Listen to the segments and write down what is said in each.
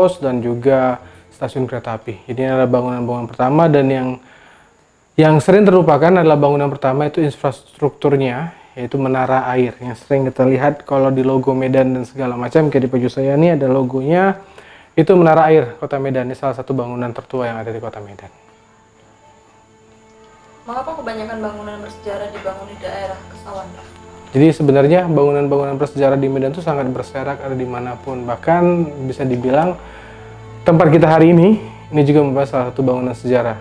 pos dan juga stasiun kereta api. Jadi ini adalah bangunan-bangunan pertama, dan yang sering terlupakan adalah bangunan pertama itu infrastrukturnya, yaitu menara air yang sering kita lihat kalau di logo Medan dan segala macam. Kayak di baju saya ini ada logonya, itu menara air Kota Medan. Ini salah satu bangunan tertua yang ada di Kota Medan. Mengapa kebanyakan bangunan bersejarah dibangun di daerah Kesawan, Pak? Jadi sebenarnya bangunan-bangunan bersejarah di Medan itu sangat berserak, ada dimanapun. Bahkan bisa dibilang tempat kita hari ini juga membahas salah satu bangunan sejarah.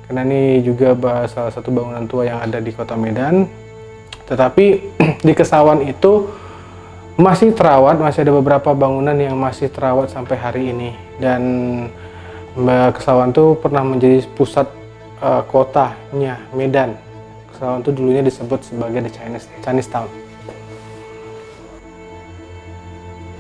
Karena ini juga bahas salah satu bangunan tua yang ada di Kota Medan. Tetapi di Kesawan itu masih terawat, masih ada beberapa bangunan yang masih terawat sampai hari ini. Dan Kesawan itu pernah menjadi pusat kotanya Medan. Kesawan itu dulunya disebut sebagai The Chinese Town.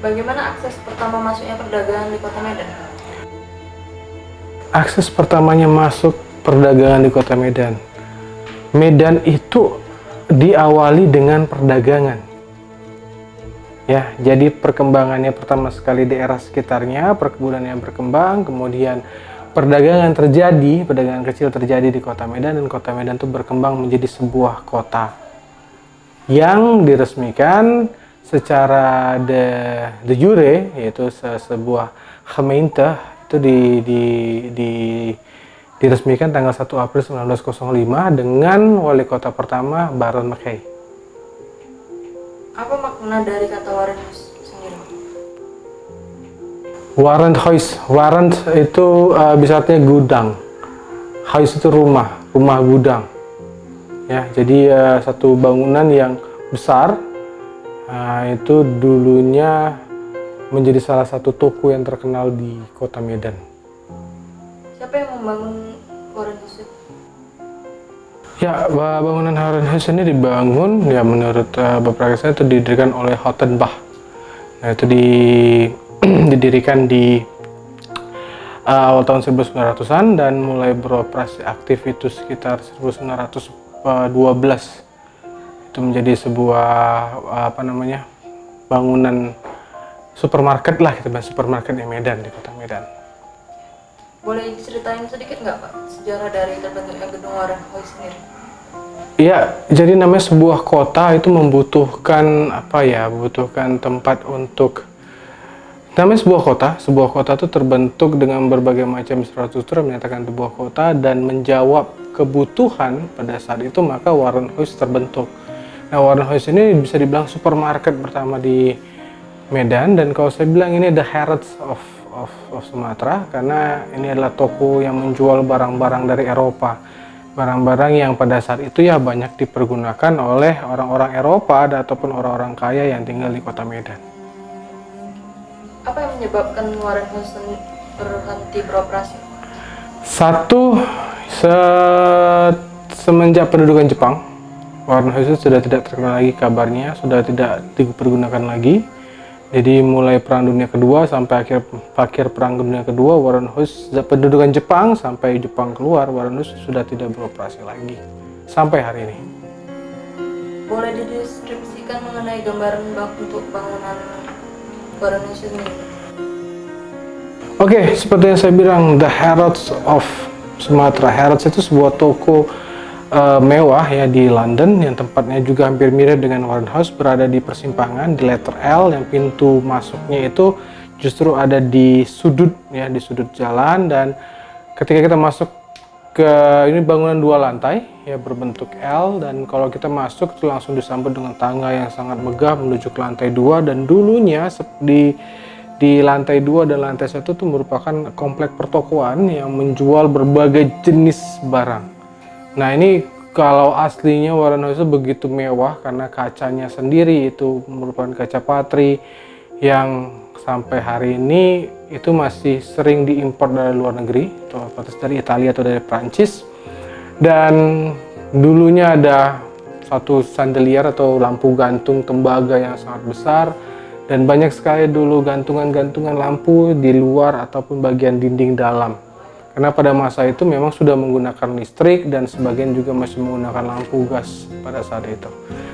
Bagaimana akses pertama masuknya perdagangan di Kota Medan? Akses pertamanya masuk perdagangan di Kota Medan. Medan itu diawali dengan perdagangan. Ya, jadi perkembangannya pertama sekali daerah sekitarnya, perkebunannya berkembang, kemudian perdagangan kecil terjadi di Kota Medan, dan Kota Medan itu berkembang menjadi sebuah kota yang diresmikan secara de jure, yaitu sebuah gemeente, itu diresmikan tanggal 1 April 1905 dengan wali kota pertama Baron Mackay. Apa makna dari kata Warenhuis sendiri? Warrant itu bisa artinya gudang. Huis itu rumah gudang. Ya, jadi satu bangunan yang besar, itu dulunya menjadi salah satu toko yang terkenal di Kota Medan. Siapa yang membangun Warenhuis? Ya, bangunan Warenhuis ini dibangun, ya menurut beberapa kisah itu didirikan oleh Hottenbach. Nah, itu didirikan di awal tahun 1900-an dan mulai beroperasi aktif itu sekitar 1912. Itu menjadi sebuah bangunan supermarket lah, kita bahas supermarket di Medan, di Kota Medan. Boleh ceritain sedikit nggak, Pak, sejarah dari terbentuknya gedung Warenhuis sendiri? Ya, jadi namanya sebuah kota itu membutuhkan membutuhkan tempat untuk. Namanya sebuah kota itu terbentuk dengan berbagai macam infrastruktur yang menyatakan sebuah kota dan menjawab kebutuhan pada saat itu, maka Warenhuis terbentuk. Nah, Warenhuis ini bisa dibilang supermarket pertama di Medan, dan kalau saya bilang ini the Harrods of Sumatera, karena ini adalah toko yang menjual barang-barang dari Eropa. Barang-barang yang pada saat itu ya banyak dipergunakan oleh orang-orang Eropa ataupun orang-orang kaya yang tinggal di Kota Medan. Apa yang menyebabkan Warenhuis berhenti beroperasi? Satu, semenjak pendudukan Jepang, Warenhuis itu sudah tidak terkenal lagi kabarnya, sudah tidak dipergunakan lagi. Jadi mulai Perang Dunia Kedua sampai akhir Perang Dunia Kedua, Warenhuis, pendudukan Jepang sampai Jepang keluar, Warenhuis sudah tidak beroperasi lagi sampai hari ini. Boleh dideskripsikan mengenai gambaran untuk bangunan Warenhuis ini? Oke, seperti yang saya bilang, the Harrods of Sumatera. Harrods itu sebuah toko mewah ya di London, yang tempatnya juga hampir mirip dengan Warenhuis, berada di persimpangan di letter L, yang pintu masuknya itu justru ada di sudut ya, di sudut jalan. Dan ketika kita masuk ke ini, bangunan 2 lantai ya berbentuk L, dan kalau kita masuk itu langsung disambut dengan tangga yang sangat megah menuju ke lantai 2, dan dulunya di lantai 2 dan lantai 1 itu merupakan komplek pertokoan yang menjual berbagai jenis barang. Nah, ini kalau aslinya Warenhuis itu begitu mewah karena kacanya sendiri itu merupakan kaca patri yang sampai hari ini itu masih sering diimpor dari luar negeri, atau dari Italia atau dari Prancis. Dan dulunya ada satu chandelier atau lampu gantung tembaga yang sangat besar, dan banyak sekali dulu gantungan-gantungan lampu di luar ataupun bagian dinding dalam. Karena pada masa itu memang sudah menggunakan listrik dan sebagian juga masih menggunakan lampu gas pada saat itu.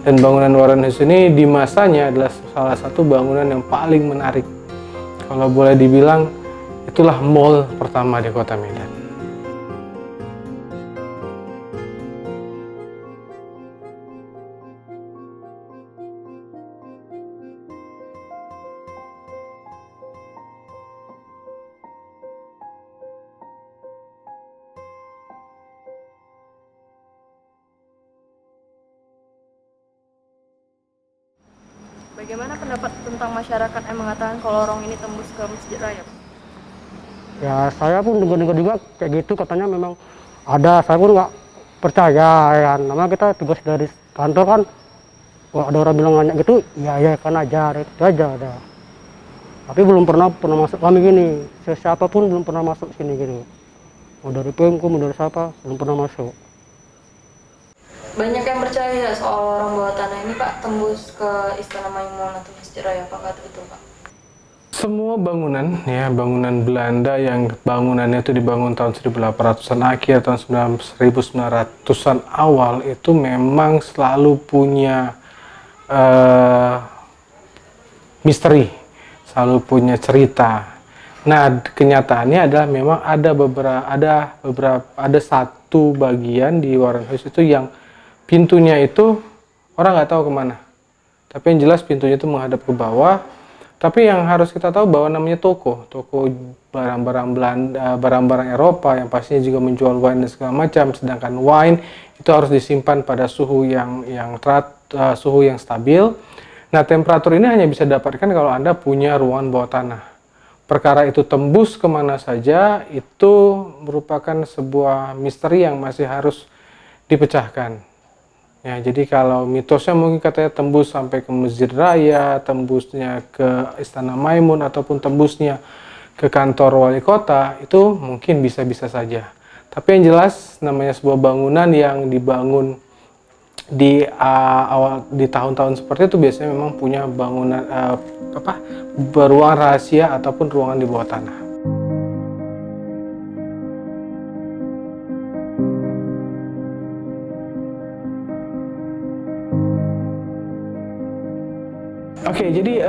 Dan bangunan Warenhuis ini di masanya adalah salah satu bangunan yang paling menarik. Kalau boleh dibilang Itulah mall pertama di kota Medan. Bagaimana pendapat tentang masyarakat yang mengatakan kalau lorong ini tembus ke Masjid Raya? Ya saya pun dengar-dengar juga kayak gitu, katanya memang ada. Saya pun nggak percaya ya, namanya kita tugas dari kantor kan. Kalau ada orang bilang nanya gitu, ya kan aja, itu aja ada. Tapi belum pernah masuk kami gini. Siapapun belum pernah masuk sini gitu. Mau dari Pemko, mau dari siapa, belum pernah masuk. Banyak yang percaya soal lorong bawah tanah ini Pak tembus ke Istana Maimun atau Masjid Raya, apakah itu betul Pak? Semua bangunan, ya bangunan Belanda yang bangunannya itu dibangun tahun 1800-an akhir, tahun 1900-an awal, itu memang selalu punya misteri, selalu punya cerita. Nah, kenyataannya adalah memang ada satu bagian di Warren House itu yang pintunya itu orang nggak tahu kemana. Tapi yang jelas pintunya itu menghadap ke bawah. Tapi yang harus kita tahu bahwa namanya toko barang-barang Belanda, barang-barang Eropa yang pastinya juga menjual wine dan segala macam. Sedangkan wine itu harus disimpan pada suhu yang stabil. Nah, temperatur ini hanya bisa didapatkan kalau Anda punya ruangan bawah tanah. Perkara itu tembus kemana saja, itu merupakan sebuah misteri yang masih harus dipecahkan. Ya, jadi kalau mitosnya mungkin katanya tembus sampai ke Masjid Raya, tembusnya ke Istana Maimun, ataupun tembusnya ke kantor wali kota, itu mungkin bisa-bisa saja. Tapi yang jelas namanya sebuah bangunan yang dibangun di tahun-tahun seperti itu biasanya memang punya bangunan ruang rahasia ataupun ruangan di bawah tanah. Oke, jadi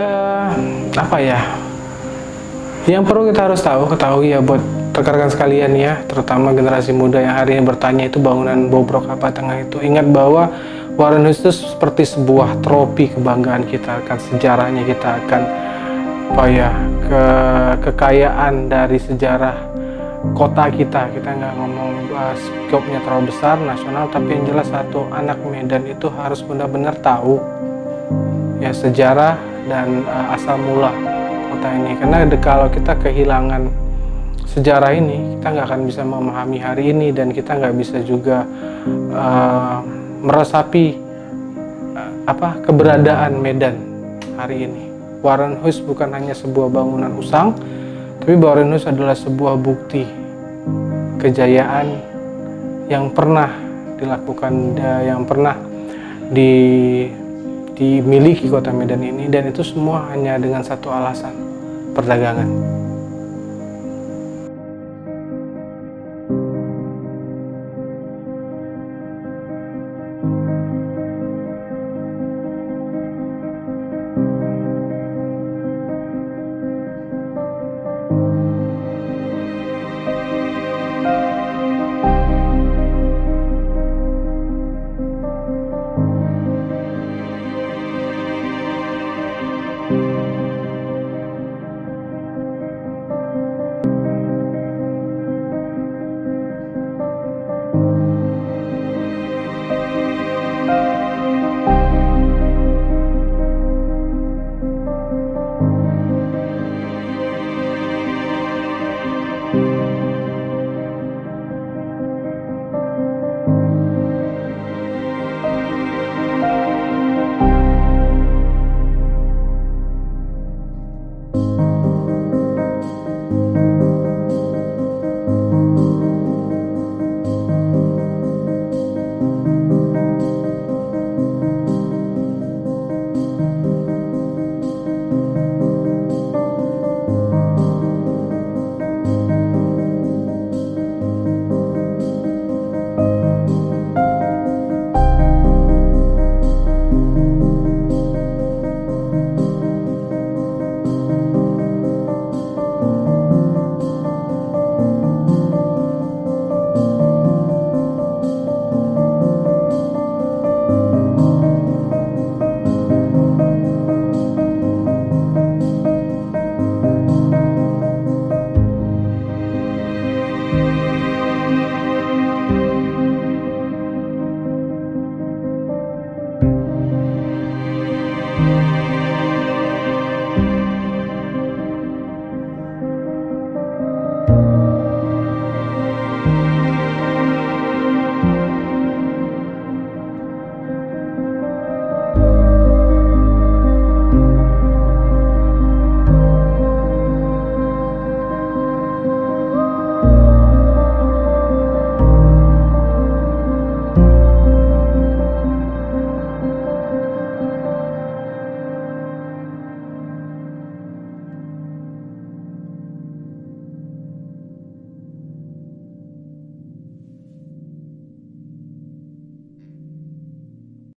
apa ya? Yang perlu kita harus ketahui ya buat rekan-rekan sekalian ya, terutama generasi muda yang hari ini bertanya itu bangunan bobrok apa tengah itu. Ingat bahwa Warren House itu seperti sebuah trofi kebanggaan kita, akan sejarahnya kita akan kekayaan dari sejarah kota kita. Kita nggak ngomong skopnya terlalu besar nasional, tapi yang jelas satu anak Medan itu harus benar-benar tahu ya sejarah dan asal mula kota ini. Karena kalau kita kehilangan sejarah ini, kita nggak akan bisa memahami hari ini, dan kita nggak bisa juga meresapi keberadaan Medan hari ini. Warren House bukan hanya sebuah bangunan usang, tapi Warren House adalah sebuah bukti kejayaan yang pernah dilakukan, yang pernah dimiliki kota Medan ini, dan itu semua hanya dengan satu alasan, perdagangan.